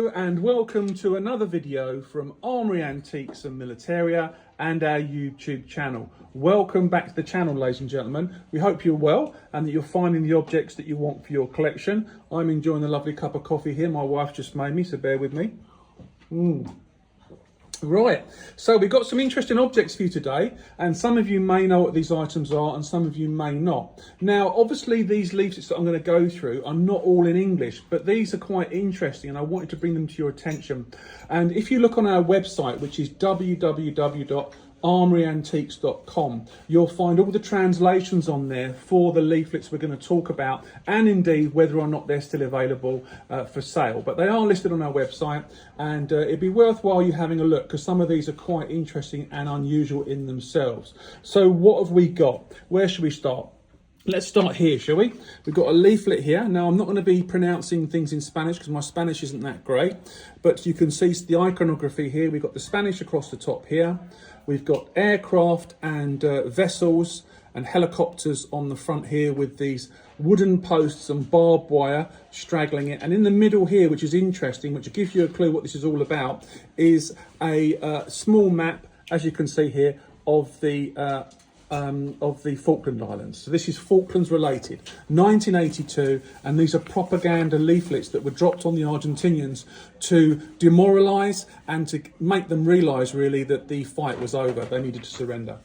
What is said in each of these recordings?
Hello and welcome to another video from Armoury Antiques and Militaria and our YouTube channel. Welcome back to the channel, ladies and gentlemen. We hope you're well and that you're finding the objects that you want for your collection. I'm enjoying a lovely cup of coffee here. My wife just made me, so bear with me. Right, so we've got some interesting objects for you today, and some of you may know what these items are and some of you may not. Now, obviously these leaflets that I'm going to go through are not all in English, but these are quite interesting and I wanted to bring them to your attention. And if you look on our website, which is www.armouryantiques.com, you'll find all the translations on there for the leaflets we're going to talk about, and indeed whether or not they're still available for sale. But they are listed on our website, and it'd be worthwhile you having a look because some of these are quite interesting and unusual in themselves. So what have we got? Where should we start? Let's start here, shall we? We've got a leaflet here. Now, I'm not going to be pronouncing things in Spanish because my Spanish isn't that great, but you can see the iconography here. We've got the Spanish across the top here. We've got aircraft and vessels and helicopters on the front here with these wooden posts and barbed wire straggling it. And in the middle here, which is interesting, which gives you a clue what this is all about, is a small map, as you can see here, of the Falkland Islands. So this is Falklands related, 1982, and these are propaganda leaflets that were dropped on the Argentinians to demoralise and to make them realise really that the fight was over. They needed to surrender.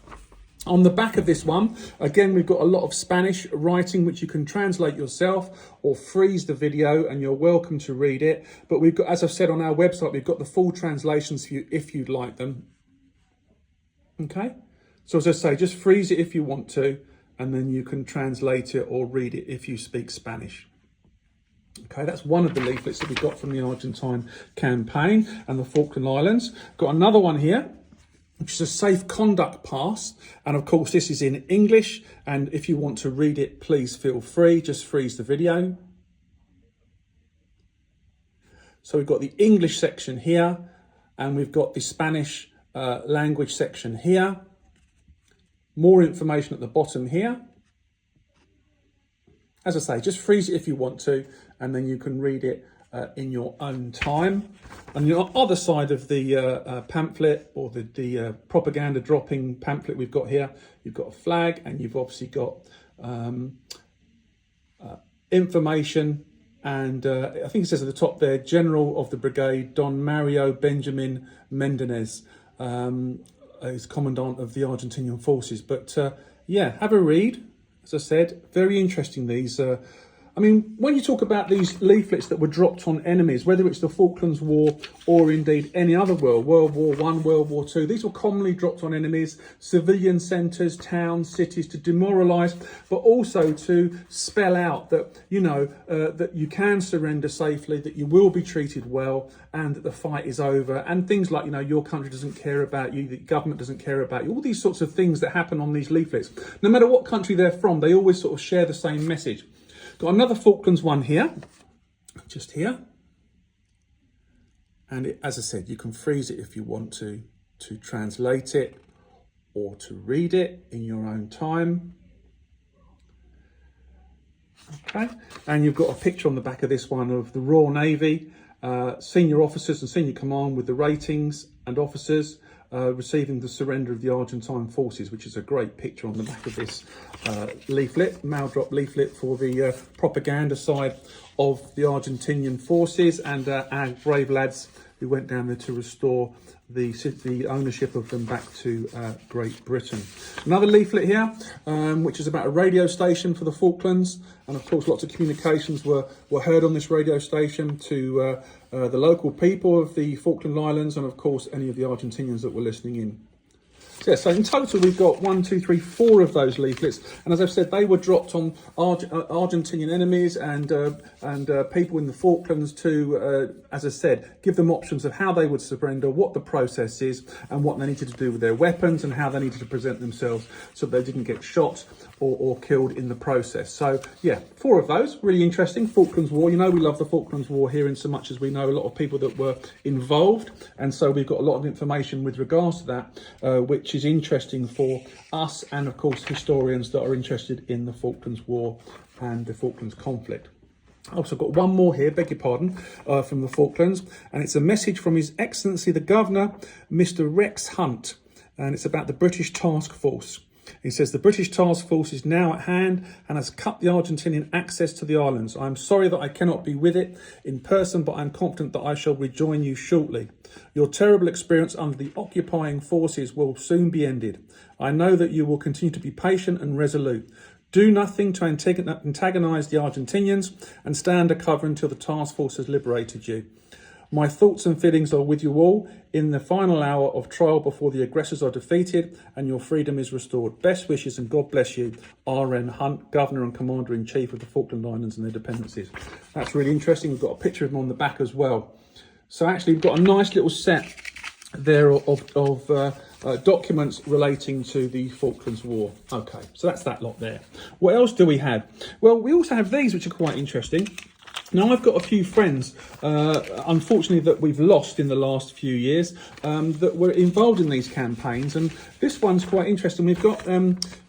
On the back of this one, again, we've got a lot of Spanish writing, which you can translate yourself or freeze the video, and you're welcome to read it. But we've got, as I've said on our website, we've got the full translations for you if you'd like them. Okay? So as I say, just freeze it if you want to, and then you can translate it or read it if you speak Spanish. Okay, that's one of the leaflets that we got from the Argentine campaign and the Falkland Islands. Got another one here, which is a safe conduct pass. And of course, this is in English. And if you want to read it, please feel free. Just freeze the video. So we've got the English section here, and we've got the Spanish language section here. More information at the bottom here. As I say, just freeze it if you want to, and then you can read it in your own time. On the other side of the pamphlet, or the propaganda dropping pamphlet we've got here, you've got a flag, and you've obviously got information, and I think it says at the top there, General of the Brigade, Don Mario Benjamin Mendonez, is Commandant of the Argentinian forces. But yeah, have a read. As I said, very interesting these. I mean, when you talk about these leaflets that were dropped on enemies, whether it's the Falklands War or indeed any other war, World War I, World War II, these were commonly dropped on enemies, civilian centres, towns, cities, to demoralise, but also to spell out that, you know, that you can surrender safely, that you will be treated well, and that the fight is over. And things like, you know, your country doesn't care about you, the government doesn't care about you, all these sorts of things that happen on these leaflets. No matter what country they're from, they always sort of share the same message. Got another Falklands one here, just here. And it, as I said, you can freeze it if you want to translate it or to read it in your own time. Okay, and you've got a picture on the back of this one of the Royal Navy, senior officers and senior command with the ratings and officers receiving the surrender of the Argentine forces, which is a great picture on the back of this leaflet, mail drop leaflet for the propaganda side of the Argentinian forces, and our brave lads who went down there to restore the ownership of them back to Great Britain. Another leaflet here, which is about a radio station for the Falklands, and of course lots of communications were heard on this radio station to the local people of the Falkland Islands, and of course any of the Argentinians that were listening in. So, yeah, so in total we've got 4 of those leaflets, and as I've said, they were dropped on Argentinian enemies and people in the Falklands to, as I said, give them options of how they would surrender, what the process is, and what they needed to do with their weapons, and how they needed to present themselves so they didn't get shot or killed in the process. So yeah, 4 of those, really interesting. Falklands War, you know we love the Falklands War here in so much as we know a lot of people that were involved, and so we've got a lot of information with regards to that, which is interesting for us and of course historians that are interested in the Falklands War and the Falklands conflict. I've also got one more here, beg your pardon, from the Falklands, and it's a message from His Excellency the Governor, Mr. Rex Hunt, and it's about the British Task Force. He says, the British Task Force is now at hand and has cut the Argentinian access to the islands. I am sorry that I cannot be with it in person, but I am confident that I shall rejoin you shortly. Your terrible experience under the occupying forces will soon be ended. I know that you will continue to be patient and resolute. Do nothing to antagonise the Argentinians and stay under cover until the task force has liberated you. My thoughts and feelings are with you all in the final hour of trial before the aggressors are defeated and your freedom is restored. Best wishes and God bless you, R.N. Hunt, Governor and Commander-in-Chief of the Falkland Islands and their dependencies. That's really interesting. We've got a picture of him on the back as well. So actually we've got a nice little set there of documents relating to the Falklands War. Okay, so that's that lot there. What else do we have? Well, we also have these, which are quite interesting. Now, I've got a few friends, unfortunately, that we've lost in the last few years that were involved in these campaigns. And this one's quite interesting. We've got,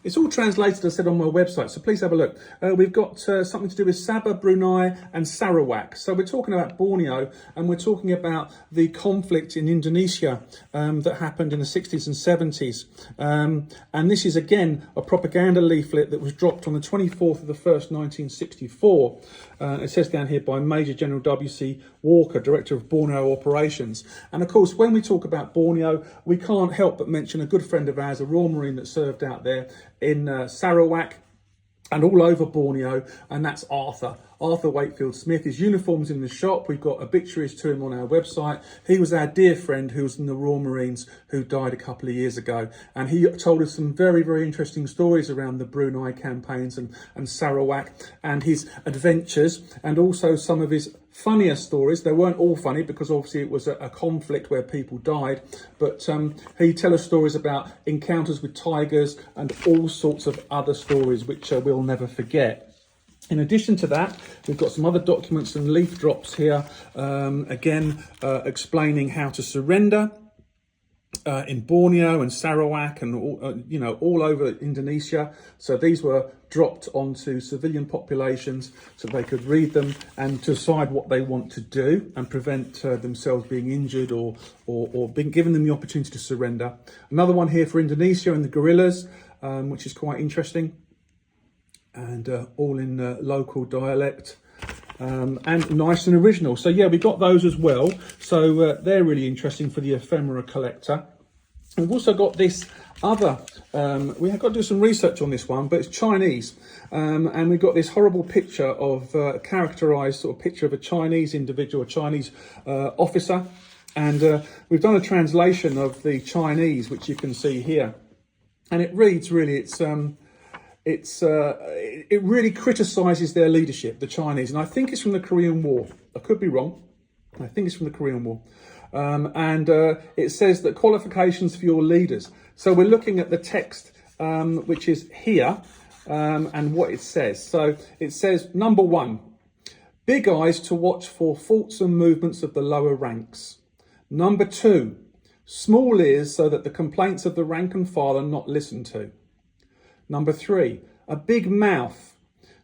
it's all translated, as I said, on my website, so please have a look. We've got something to do with Sabah, Brunei and Sarawak. So we're talking about Borneo, and we're talking about the conflict in Indonesia that happened in the 60s and 70s. And this is, again, a propaganda leaflet that was dropped on the 24th of the 1st, 1964. It says down here by Major General W.C. Walker, Director of Borneo Operations. And of course, when we talk about Borneo, we can't help but mention a good friend of ours, a Royal Marine that served out there in Sarawak and all over Borneo, and that's Arthur Wakefield Smith. His uniform's in the shop. We've got obituaries to him on our website. He was our dear friend who was in the Royal Marines who died a couple of years ago. And he told us some very, very interesting stories around the Brunei campaigns and Sarawak and his adventures, and also some of his funnier stories. They weren't all funny because obviously it was a conflict where people died, but he'd tell us stories about encounters with tigers and all sorts of other stories which we'll never forget. In addition to that, we've got some other documents and leaf drops here, again explaining how to surrender in Borneo and Sarawak and all over Indonesia. So these were dropped onto civilian populations so they could read them and decide what they want to do and prevent themselves being injured or being given them the opportunity to surrender. Another one here for Indonesia and the guerrillas, which is quite interesting, and all in local dialect. And nice and original. So yeah, we got those as well. So they're really interesting for the ephemera collector. We've also got this other, we have got to do some research on this one, but it's Chinese. And we've got this horrible picture of characterized sort of picture of a Chinese individual, a Chinese officer. And we've done a translation of the Chinese, which you can see here. And it reads really, it really criticises their leadership, the Chinese, and I think it's from the Korean War. I could be wrong. I think it's from the Korean War. And it says that qualifications for your leaders. So we're looking at the text, which is here, and what it says. So it says, number 1, big eyes to watch for faults and movements of the lower ranks. Number 2, small ears so that the complaints of the rank and file are not listened to. Number 3, a big mouth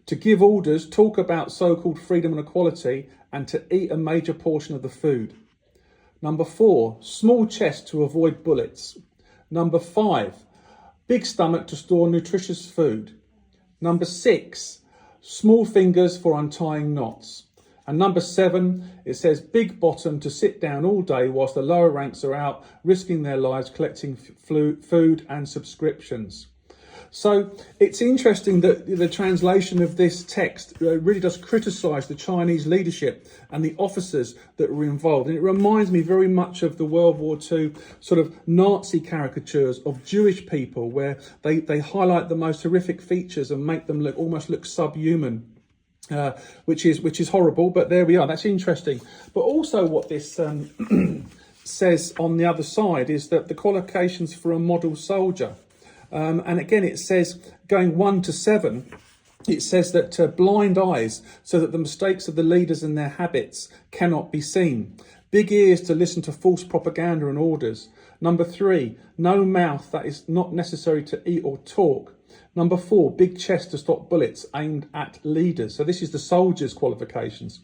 to give orders, talk about so-called freedom and equality, and to eat a major portion of the food. Number 4, small chest to avoid bullets. Number 5, big stomach to store nutritious food. Number 6, small fingers for untying knots. And number 7, it says big bottom to sit down all day whilst the lower ranks are out risking their lives collecting food and subscriptions. So it's interesting that the translation of this text really does criticise the Chinese leadership and the officers that were involved. And it reminds me very much of the World War II sort of Nazi caricatures of Jewish people, where they highlight the most horrific features and make them almost look subhuman. Which is horrible, but there we are. That's interesting. But also what this says on the other side is that the qualifications for a model soldier. And again, it says, going 1 to 7, it says that blind eyes, so that the mistakes of the leaders and their habits cannot be seen. Big ears to listen to false propaganda and orders. Number 3, no mouth that is not necessary to eat or talk. Number 4, big chest to stop bullets aimed at leaders. So this is the soldiers' qualifications.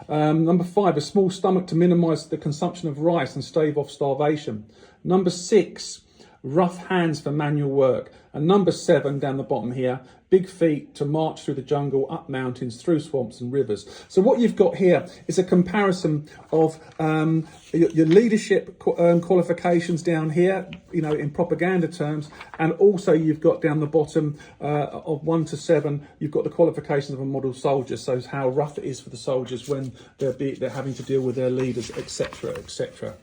Number 5, a small stomach to minimise the consumption of rice and stave off starvation. Number 6, rough hands for manual work. And number 7, down the bottom here, big feet to march through the jungle, up mountains, through swamps and rivers. So what you've got here is a comparison of your leadership qualifications down here, you know, in propaganda terms, and also you've got down the bottom of 1 to 7, you've got the qualifications of a model soldier, so how rough it is for the soldiers when they're having to deal with their leaders, etc., etc.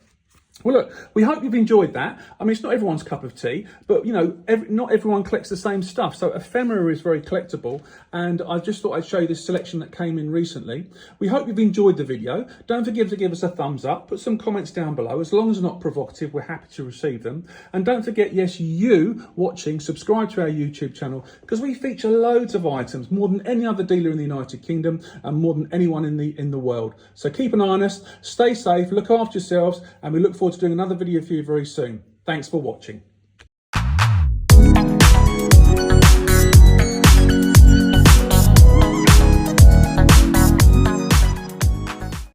Well, look, we hope you've enjoyed that. I mean, it's not everyone's cup of tea, but, you know, not everyone collects the same stuff. So ephemera is very collectible, and I just thought I'd show you this selection that came in recently. We hope you've enjoyed the video. Don't forget to give us a thumbs up, put some comments down below. As long as they're not provocative, we're happy to receive them. And don't forget, yes, you watching, subscribe to our YouTube channel, because we feature loads of items, more than any other dealer in the United Kingdom and more than anyone in the world. So keep an eye on us, stay safe, look after yourselves, and we look forward to doing another video for you very soon. Thanks for watching.